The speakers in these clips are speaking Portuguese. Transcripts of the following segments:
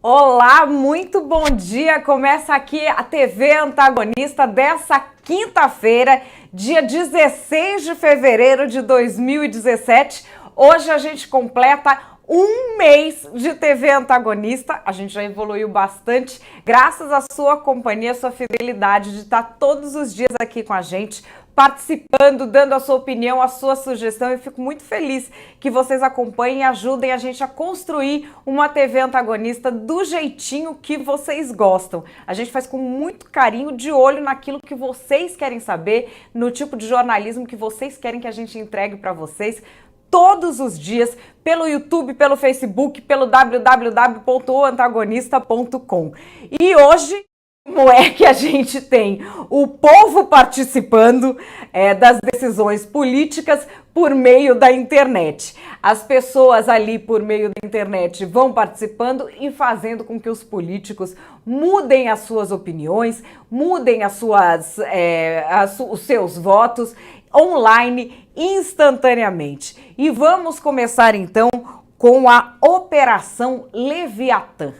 Olá, muito bom dia! Começa aqui a TV Antagonista dessa quinta-feira, dia 16 de fevereiro de 2017. Hoje a gente completa um mês de TV Antagonista. A gente já evoluiu bastante, graças à sua companhia, à sua fidelidade de estar todos os dias aqui com a gente, participando, dando a sua opinião, a sua sugestão. Eu fico muito feliz que vocês acompanhem e ajudem a gente a construir uma TV Antagonista do jeitinho que vocês gostam. A gente faz com muito carinho, de olho naquilo que vocês querem saber, no tipo de jornalismo que vocês querem que a gente entregue para vocês todos os dias, pelo YouTube, pelo Facebook, pelo www.oantagonista.com. E hoje, como é que a gente tem o povo participando das decisões políticas por meio da internet? As pessoas ali por meio da internet vão participando e fazendo com que os políticos mudem as suas opiniões, mudem os seus votos online instantaneamente. E vamos começar então com a Operação Leviatã.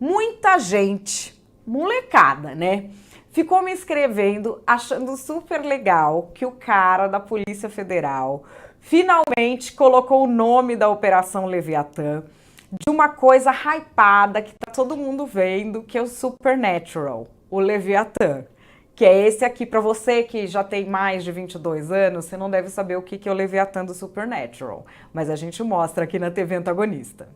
Muita gente, molecada, né? Ficou me escrevendo, achando super legal que o cara da Polícia Federal finalmente colocou o nome da Operação Leviatã de uma coisa hypada que tá todo mundo vendo, que é o Supernatural, o Leviatã. Que é esse aqui. Para você que já tem mais de 22 anos, você não deve saber o que é o Leviatã do Supernatural. Mas a gente mostra aqui na TV Antagonista.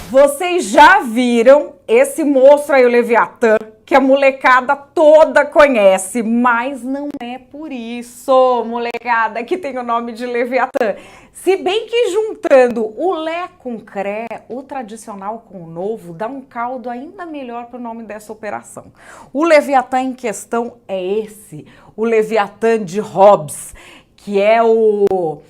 Vocês já viram esse monstro aí, o Leviatã, que a molecada toda conhece, mas não é por isso, molecada, que tem o nome de Leviatã. Se bem que juntando o Lé com Cré, o tradicional com o novo, dá um caldo ainda melhor para o nome dessa operação. O Leviatã em questão é esse, o Leviatã de Hobbes, que é o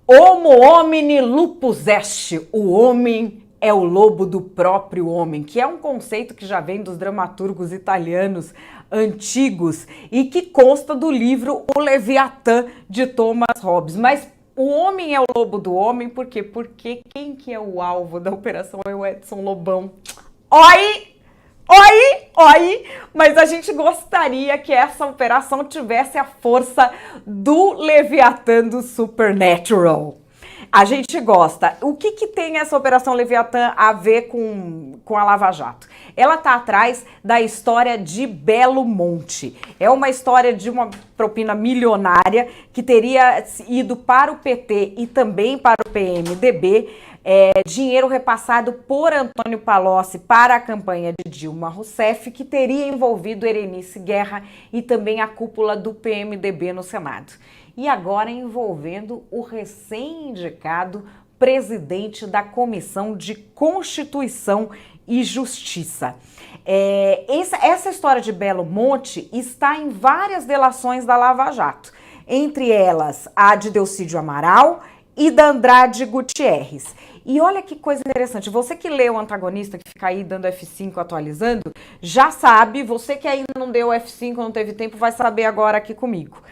Homo homini lupus est, o homem é o lobo do próprio homem, que é um conceito que já vem dos dramaturgos italianos antigos e que consta do livro O Leviatã, de Thomas Hobbes. Mas o homem é o lobo do homem, por quê? Porque quem que é o alvo da operação é o Edson Lobão. Oi! Mas a gente gostaria que essa operação tivesse a força do Leviatã do Supernatural. A gente gosta. O que tem essa Operação Leviatã a ver com a Lava Jato? Ela está atrás da história de Belo Monte. É uma história de uma propina milionária que teria ido para o PT e também para o PMDB, dinheiro repassado por Antônio Palocci para a campanha de Dilma Rousseff, que teria envolvido Erenice Guerra e também a cúpula do PMDB no Senado. E agora envolvendo o recém-indicado presidente da Comissão de Constituição e Justiça. Essa história de Belo Monte está em várias delações da Lava Jato, entre elas a de Delcídio Amaral e da Andrade Gutierrez. E olha que coisa interessante, você que lê o Antagonista, que fica aí dando F5 atualizando, já sabe, você que ainda não deu F5, não teve tempo, vai saber agora aqui comigo.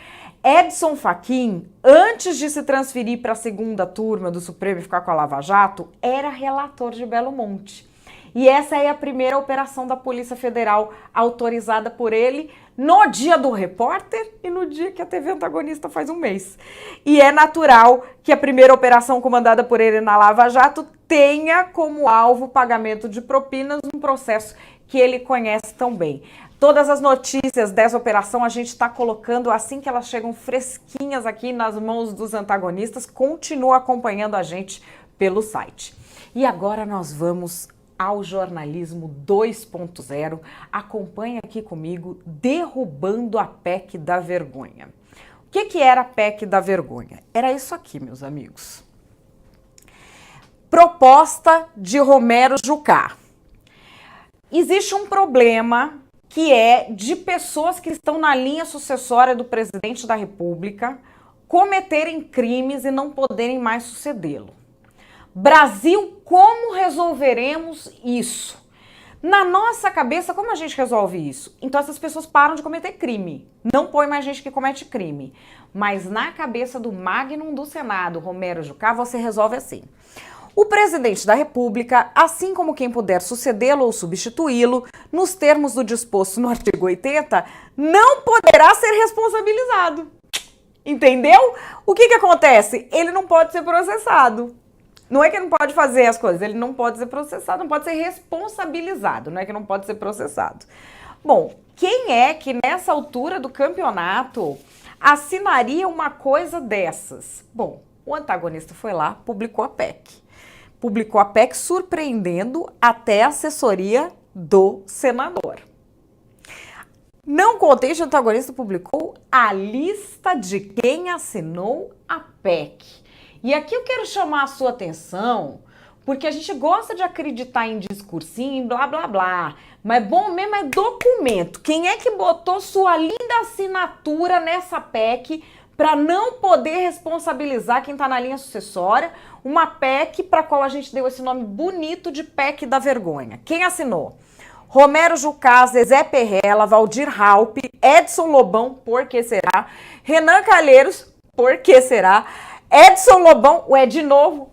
Edson Fachin, antes de se transferir para a segunda turma do Supremo e ficar com a Lava Jato, era relator de Belo Monte. E essa é a primeira operação da Polícia Federal autorizada por ele no dia do repórter e no dia que a TV Antagonista faz um mês. E é natural que a primeira operação comandada por ele na Lava Jato tenha como alvo o pagamento de propinas, um processo que ele conhece tão bem. Todas as notícias dessa operação a gente está colocando assim que elas chegam fresquinhas aqui nas mãos dos antagonistas. Continua acompanhando a gente pelo site. E agora nós vamos ao jornalismo 2.0. Acompanhe aqui comigo, derrubando a PEC da vergonha. O que era a PEC da vergonha? Era isso aqui, meus amigos. Proposta de Romero Jucá. Existe um problema que é de pessoas que estão na linha sucessória do presidente da República cometerem crimes e não poderem mais sucedê-lo. Brasil, como resolveremos isso? Na nossa cabeça, como a gente resolve isso? Então essas pessoas param de cometer crime. Não põe mais gente que comete crime. Mas na cabeça do Magnum do Senado, Romero Jucá, você resolve assim. O presidente da República, assim como quem puder sucedê-lo ou substituí-lo, nos termos do disposto no artigo 80, não poderá ser responsabilizado. Entendeu? O que acontece? Ele não pode ser processado. Não é que ele não pode fazer as coisas, ele não pode ser processado, não pode ser responsabilizado, não é que não pode ser processado. Bom, quem é que nessa altura do campeonato assinaria uma coisa dessas? Bom, o antagonista foi lá, publicou a PEC. Publicou a PEC surpreendendo até a assessoria do senador. Não contente, o antagonista publicou a lista de quem assinou a PEC. E aqui eu quero chamar a sua atenção, porque a gente gosta de acreditar em discursinho, em blá blá blá, mas bom mesmo é documento. Quem é que botou sua linda assinatura nessa PEC para não poder responsabilizar quem está na linha sucessória? Uma PEC para a qual a gente deu esse nome bonito de PEC da vergonha. Quem assinou? Romero Jucá, Zezé Perrella, Valdir Raupp, Edson Lobão, por que será? Renan Calheiros, por que será? Edson Lobão, ué, de novo,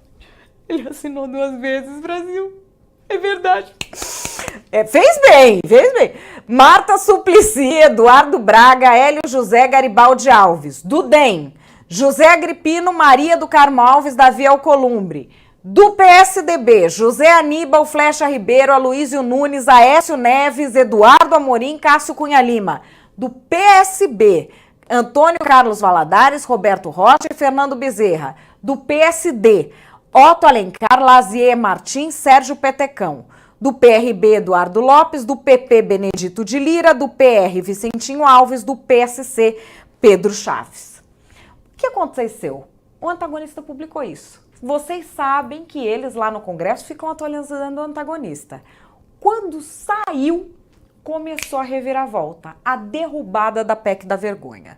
ele assinou 2 vezes, Brasil, é verdade. Fez bem. Marta Suplicy, Eduardo Braga, Hélio José Garibaldi Alves, do DEM, José Agripino, Maria do Carmo Alves, Davi Alcolumbre, do PSDB, José Aníbal, Flecha Ribeiro, Aloysio Nunes, Aécio Neves, Eduardo Amorim, Cássio Cunha Lima, do PSB, Antônio Carlos Valadares, Roberto Rocha e Fernando Bezerra, do PSD, Otto Alencar, Lazier Martins, Sérgio Petecão, do PRB, Eduardo Lopes, do PP, Benedito de Lira, do PR, Vicentinho Alves, do PSC, Pedro Chaves. O que aconteceu? O antagonista publicou isso. Vocês sabem que eles lá no Congresso ficam atualizando o antagonista. Quando saiu, começou a reviravolta, a derrubada da PEC da vergonha.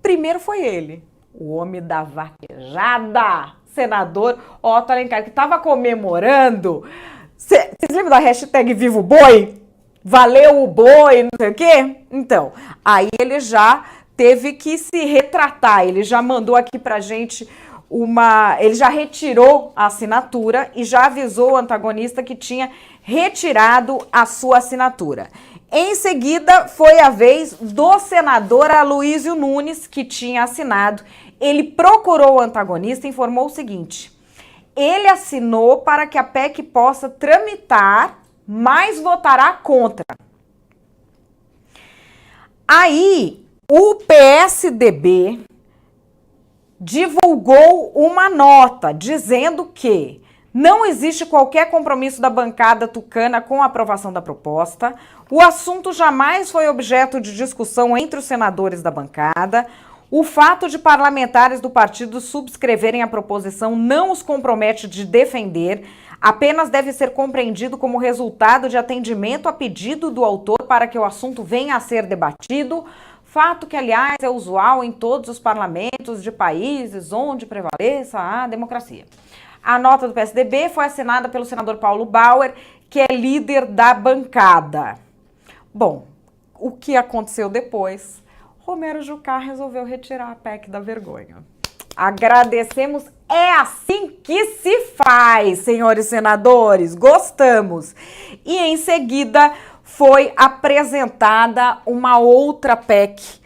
Primeiro foi ele, o homem da vaquejada, senador Otto Alencar, que estava comemorando. Vocês lembram da hashtag Viva o Boi? Valeu o boi, não sei o quê? Então, aí ele já teve que se retratar, ele já mandou aqui pra gente ele já retirou a assinatura e já avisou o antagonista que tinha retirado a sua assinatura. Em seguida, foi a vez do senador Aloysio Nunes, que tinha assinado. Ele procurou o antagonista e informou o seguinte: ele assinou para que a PEC possa tramitar, mas votará contra. Aí, o PSDB divulgou uma nota dizendo que não existe qualquer compromisso da bancada tucana com a aprovação da proposta, o assunto jamais foi objeto de discussão entre os senadores da bancada, o fato de parlamentares do partido subscreverem a proposição não os compromete de defender, apenas deve ser compreendido como resultado de atendimento a pedido do autor para que o assunto venha a ser debatido, fato que, aliás, é usual em todos os parlamentos de países onde prevaleça a democracia. A nota do PSDB foi assinada pelo senador Paulo Bauer, que é líder da bancada. Bom, o que aconteceu depois? Romero Jucá resolveu retirar a PEC da vergonha. Agradecemos, é assim que se faz, senhores senadores, gostamos. E em seguida foi apresentada uma outra PEC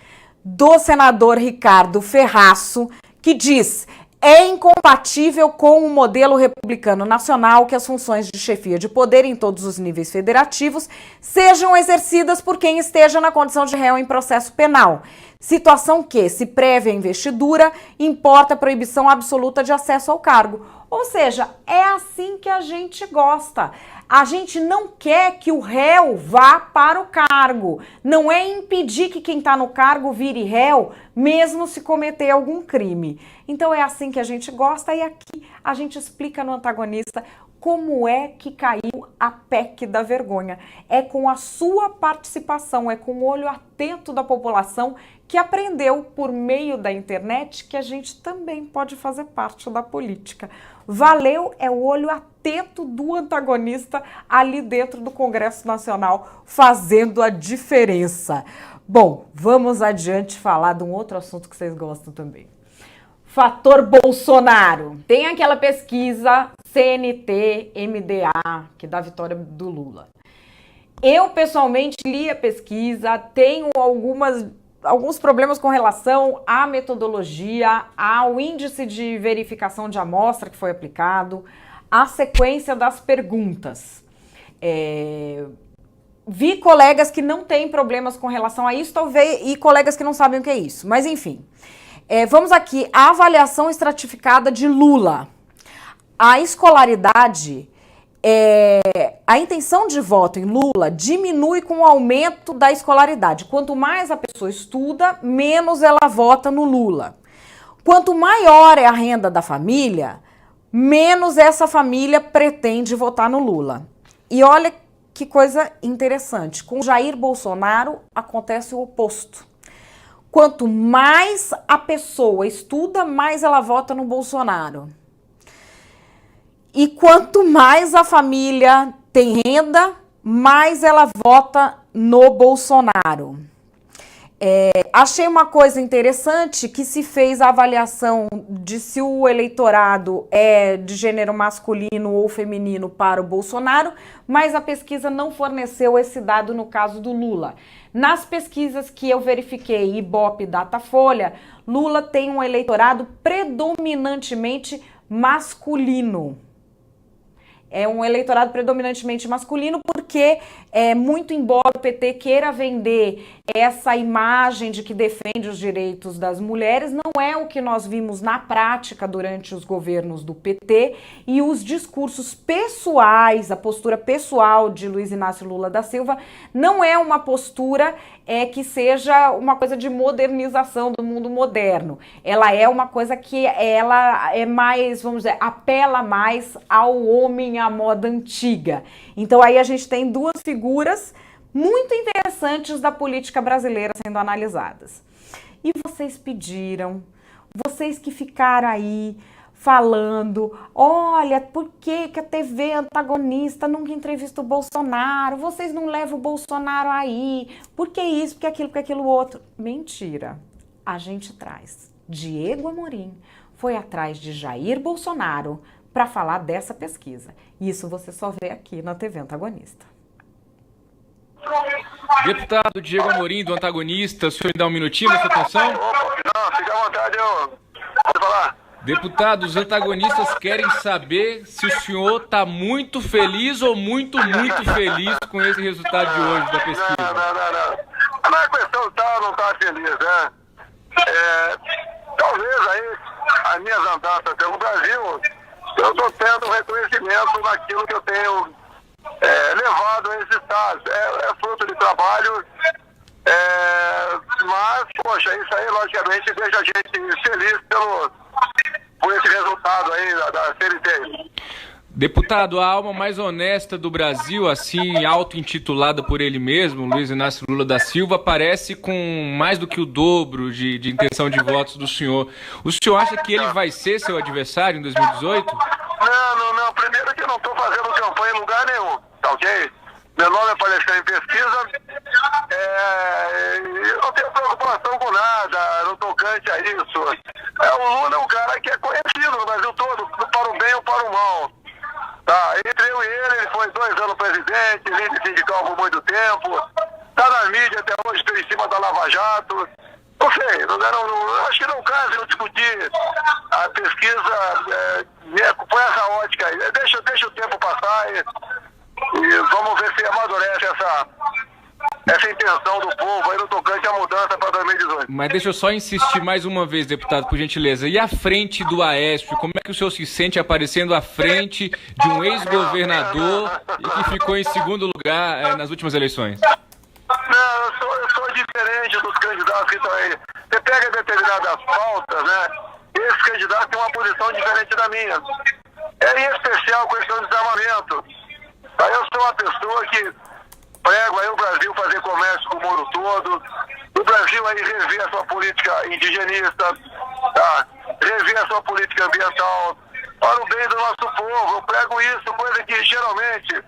do senador Ricardo Ferraço, que diz: é incompatível com o modelo republicano nacional que as funções de chefia de poder em todos os níveis federativos sejam exercidas por quem esteja na condição de réu em processo penal. Situação que, se prévia a investidura, importa a proibição absoluta de acesso ao cargo. Ou seja, é assim que a gente gosta. A gente não quer que o réu vá para o cargo. Não é impedir que quem está no cargo vire réu, mesmo se cometer algum crime. Então é assim que a gente gosta e aqui a gente explica no antagonista como é que caiu a PEC da vergonha. É com a sua participação, é com o olho atento da população que aprendeu por meio da internet que a gente também pode fazer parte da política. Valeu é o olho atento do antagonista ali dentro do Congresso Nacional, fazendo a diferença. Bom, vamos adiante falar de um outro assunto que vocês gostam também. Fator Bolsonaro. Tem aquela pesquisa CNT-MDA, que dá a vitória do Lula. Eu, pessoalmente, li a pesquisa, tenho alguns problemas com relação à metodologia, ao índice de verificação de amostra que foi aplicado, à sequência das perguntas. Vi colegas que não têm problemas com relação a isso, talvez, e colegas que não sabem o que é isso. Mas, enfim, vamos aqui, a avaliação estratificada de Lula. A escolaridade, a intenção de voto em Lula diminui com o aumento da escolaridade. Quanto mais a pessoa estuda, menos ela vota no Lula. Quanto maior é a renda da família, menos essa família pretende votar no Lula. E olha que coisa interessante, com Jair Bolsonaro acontece o oposto. Quanto mais a pessoa estuda, mais ela vota no Bolsonaro. E quanto mais a família tem renda, mais ela vota no Bolsonaro. Achei uma coisa interessante que se fez a avaliação de se o eleitorado é de gênero masculino ou feminino para o Bolsonaro, mas a pesquisa não forneceu esse dado no caso do Lula. Nas pesquisas que eu verifiquei, Ibope e Datafolha, Lula tem um eleitorado predominantemente masculino. É um eleitorado predominantemente masculino porque, muito embora o PT queira vender essa imagem de que defende os direitos das mulheres, não é o que nós vimos na prática durante os governos do PT, e os discursos pessoais, a postura pessoal de Luiz Inácio Lula da Silva não é uma postura que seja uma coisa de modernização do mundo moderno. Ela é uma coisa que ela é mais, vamos dizer, apela mais ao homem à moda antiga. Então aí a gente tem duas figuras muito interessantes da política brasileira sendo analisadas. E vocês pediram, vocês que ficaram aí falando, olha, por que a TV antagonista nunca entrevista o Bolsonaro? Vocês não levam o Bolsonaro aí? Por que isso, por que aquilo outro? Mentira. A gente traz. Diego Amorim foi atrás de Jair Bolsonaro para falar dessa pesquisa. Isso você só vê aqui na TV Antagonista. Deputado Diego Amorim, do Antagonista, o senhor me dá um minutinho nessa atenção? Não, fica à vontade, pode falar. Deputado, os antagonistas querem saber se o senhor está muito feliz ou muito feliz com esse resultado de hoje da pesquisa. Não. Não é questão de estar ou não estar feliz, né? Talvez aí, as minhas andanças pelo Brasil, eu estou tendo reconhecimento naquilo que eu tenho levado a esse estado. É fruto de trabalho, mas, poxa, isso aí logicamente deixa a gente feliz por esse resultado aí da CNT. Deputado, a alma mais honesta do Brasil, assim, auto-intitulada por ele mesmo, Luiz Inácio Lula da Silva, aparece com mais do que o dobro de intenção de votos do senhor. O senhor acha que ele vai ser seu adversário em 2018? Não. Primeiro que eu não estou fazendo campanha em lugar nenhum, tá ok? Meu nome apareceu em pesquisa, eu não tenho preocupação com nada no tocante a isso. O Lula é um cara que é conhecido no Brasil todo, para o bem ou para o mal. Tá, entre eu e ele foi 2 anos presidente, líder sindical por muito tempo, tá na mídia até hoje, estou em cima da Lava Jato. Não sei, acho que não cabe eu discutir a pesquisa com essa ótica aí. Deixa o tempo passar e vamos ver se amadurece essa intenção do povo aí no tocante à mudança para 2018. Mas deixa eu só insistir mais uma vez, deputado, por gentileza. E a frente do Aécio? Como é que o senhor se sente aparecendo à frente de um ex-governador e que ficou em segundo lugar nas últimas eleições? Não, eu sou diferente dos candidatos que estão aí. Você pega determinadas pautas, né? Esses candidatos têm uma posição diferente da minha. em especial a questão do desarmamento. Aí eu sou uma pessoa que prego aí o Brasil fazer comércio com o mundo todo, o Brasil aí rever a sua política indigenista, tá? Rever a sua política ambiental, para o bem do nosso povo. Eu prego isso, coisa que geralmente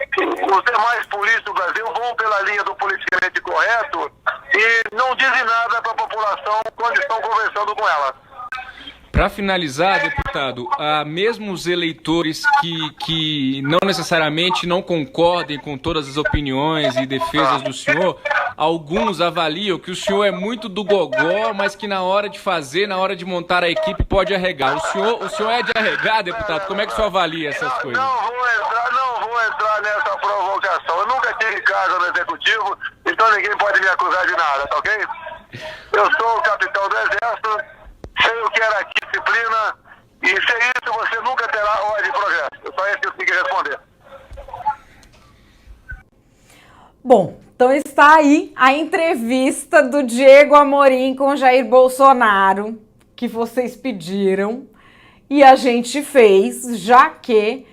os demais políticos do Brasil vão pela linha do politicamente correto e não dizem nada para a população quando estão conversando com ela. Para finalizar, deputado, mesmo os eleitores que não necessariamente não concordem com todas as opiniões e defesas do senhor, alguns avaliam que o senhor é muito do gogó, mas que na hora de fazer, na hora de montar a equipe, pode arregar. O senhor é de arregar, deputado? Como é que o senhor avalia essas coisas? Não vou entrar nessa provocação. Eu nunca tive casa no executivo, então ninguém pode me acusar de nada, tá ok? Eu sou o capitão do Exército, sei o que era disciplina, e sem isso você nunca terá ordem de progresso. Só isso que eu tenho que responder. Bom, então está aí a entrevista do Diego Amorim com Jair Bolsonaro, que vocês pediram, e a gente fez, já que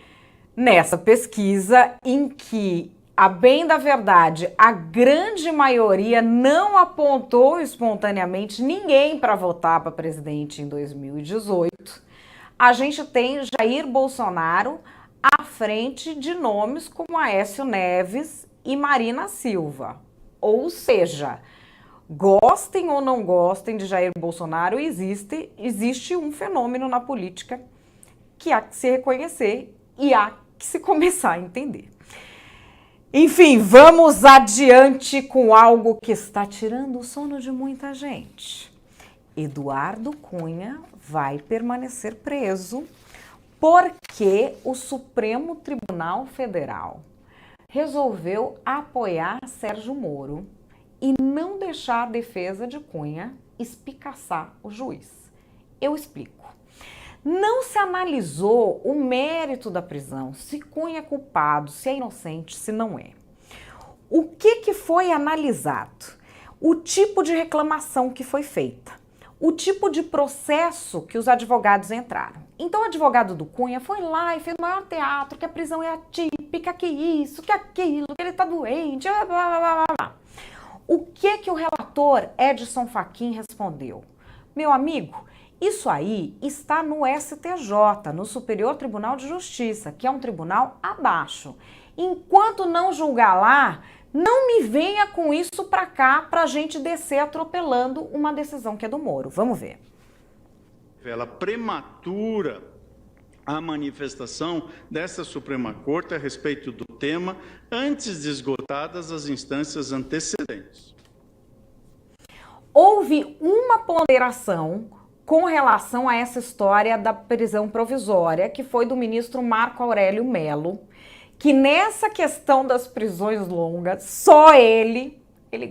nessa pesquisa em que, a bem da verdade, a grande maioria não apontou espontaneamente ninguém para votar para presidente em 2018, a gente tem Jair Bolsonaro à frente de nomes como Aécio Neves e Marina Silva. Ou seja, gostem ou não gostem de Jair Bolsonaro, existe um fenômeno na política que há que se reconhecer e há que se começar a entender. Enfim, vamos adiante com algo que está tirando o sono de muita gente. Eduardo Cunha vai permanecer preso porque o Supremo Tribunal Federal resolveu apoiar Sérgio Moro e não deixar a defesa de Cunha espicaçar o juiz. Eu explico. Não se analisou o mérito da prisão, se Cunha é culpado, se é inocente, se não é. O que foi analisado? O tipo de reclamação que foi feita, o tipo de processo que os advogados entraram. Então o advogado do Cunha foi lá e fez o maior teatro, que a prisão é atípica, que isso, que aquilo, que ele tá doente, blá, blá, blá, blá, blá. O que o relator Edson Fachin respondeu? Meu amigo, isso aí está no STJ, no Superior Tribunal de Justiça, que é um tribunal abaixo. Enquanto não julgar lá, não me venha com isso para cá para a gente descer atropelando uma decisão que é do Moro. Vamos ver. Ela prematura a manifestação dessa Suprema Corte a respeito do tema antes de esgotadas as instâncias antecedentes. Houve uma ponderação com relação a essa história da prisão provisória, que foi do ministro Marco Aurélio Mello, que nessa questão das prisões longas, só ele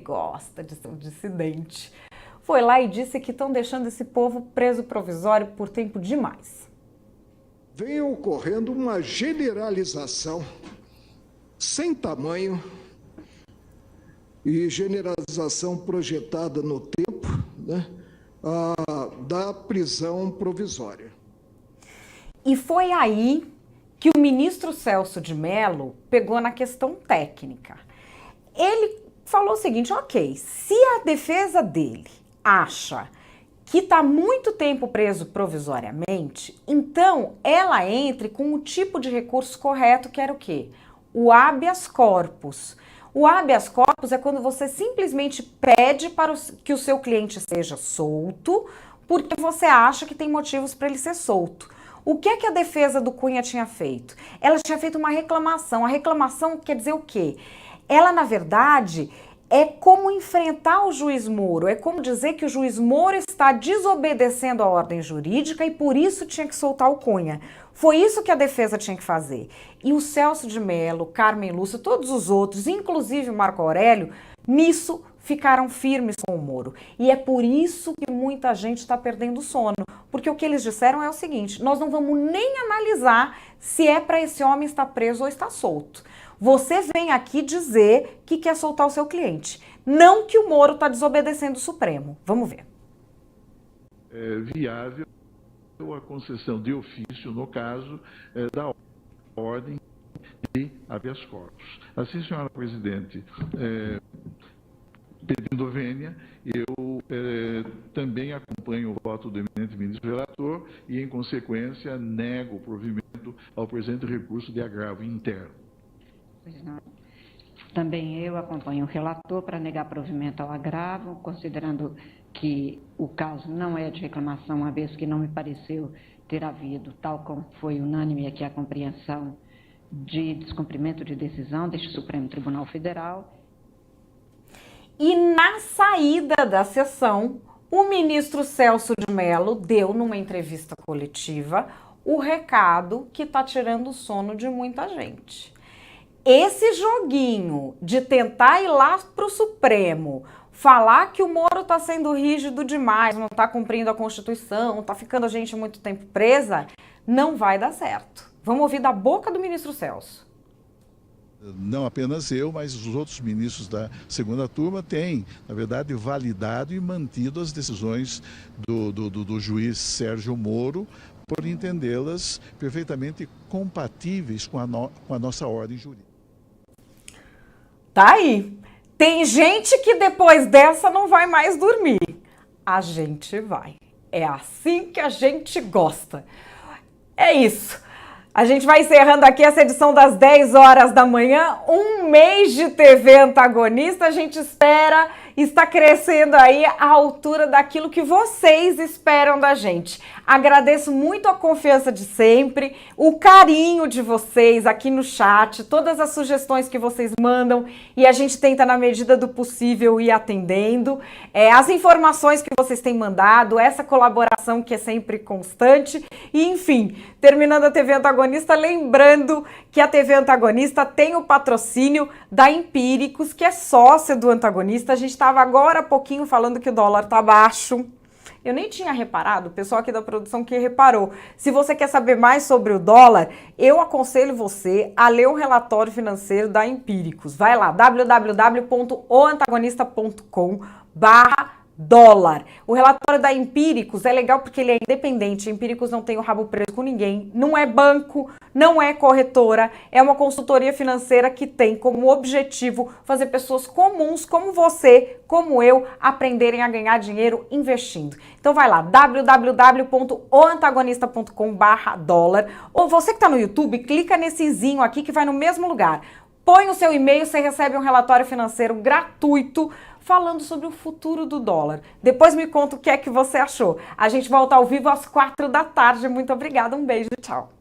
gosta de ser um dissidente, foi lá e disse que estão deixando esse povo preso provisório por tempo demais. Vem ocorrendo uma generalização sem tamanho e generalização projetada no tempo, né, da prisão provisória. E foi aí que o ministro Celso de Mello pegou na questão técnica. Ele falou o seguinte, ok, se a defesa dele acha que está muito tempo preso provisoriamente, então ela entre com o tipo de recurso correto, que era o quê? O habeas corpus. O habeas corpus é quando você simplesmente pede para que o seu cliente seja solto, porque você acha que tem motivos para ele ser solto. O que é que a defesa do Cunha tinha feito? Ela tinha feito uma reclamação. A reclamação quer dizer o quê? Ela, na verdade, é como enfrentar o juiz Moro, é como dizer que o juiz Moro está desobedecendo a ordem jurídica e por isso tinha que soltar o Cunha. Foi isso que a defesa tinha que fazer. E o Celso de Mello, Carmen Lúcia, todos os outros, inclusive o Marco Aurélio, nisso ficaram firmes com o Moro. E é por isso que muita gente está perdendo sono. Porque o que eles disseram é o seguinte, nós não vamos nem analisar se é para esse homem estar preso ou estar solto. Você vem aqui dizer que quer soltar o seu cliente. Não que o Moro está desobedecendo o Supremo. Vamos ver. É viável a concessão de ofício, no caso, da ordem de habeas corpus. Assim, senhora presidente, pedindo vênia, eu também acompanho o voto do eminente ministro relator e, em consequência, nego o provimento ao presente recurso de agravo interno. Pois não. Também eu acompanho o relator para negar provimento ao agravo, considerando que o caso não é de reclamação, uma vez que não me pareceu ter havido, tal como foi unânime aqui a compreensão, de descumprimento de decisão deste Supremo Tribunal Federal. E na saída da sessão, o ministro Celso de Mello deu numa entrevista coletiva o recado que está tirando o sono de muita gente. Esse joguinho de tentar ir lá para o Supremo, falar que o Moro está sendo rígido demais, não está cumprindo a Constituição, está ficando a gente muito tempo presa, não vai dar certo. Vamos ouvir da boca do ministro Celso. Não apenas eu, mas os outros ministros da segunda turma têm, na verdade, validado e mantido as decisões do juiz Sérgio Moro, por entendê-las perfeitamente compatíveis com a nossa ordem jurídica. Tá aí. Tem gente que depois dessa não vai mais dormir. A gente vai. É assim que a gente gosta. É isso. A gente vai encerrando aqui essa edição das 10 horas da manhã, um mês de TV antagonista. A gente espera estar crescendo aí à altura daquilo que vocês esperam da gente. Agradeço muito a confiança de sempre, o carinho de vocês aqui no chat, todas as sugestões que vocês mandam e a gente tenta, na medida do possível, ir atendendo. As informações que vocês têm mandado, essa colaboração que é sempre constante. E, enfim, terminando a TV Antagonista, lembrando que a TV Antagonista tem o patrocínio da Empíricos, que é sócia do Antagonista. A gente estava agora há pouquinho falando que o dólar está baixo. Eu nem tinha reparado, o pessoal aqui da produção que reparou. Se você quer saber mais sobre o dólar, eu aconselho você a ler o relatório financeiro da Empíricos. Vai lá, www.oantagonista.com/dólar. O relatório da Empíricos é legal porque ele é independente. Empíricos não tem o rabo preso com ninguém, não é banco, não é corretora, é uma consultoria financeira que tem como objetivo fazer pessoas comuns como você, como eu, aprenderem a ganhar dinheiro investindo. Então vai lá, www.oantagonista.com/dólar, ou você que está no YouTube, clica nessezinho aqui que vai no mesmo lugar. Põe o seu e-mail, você recebe um relatório financeiro gratuito falando sobre o futuro do dólar. Depois me conta o que é que você achou. A gente volta ao vivo às 4 da tarde. Muito obrigada, um beijo, tchau.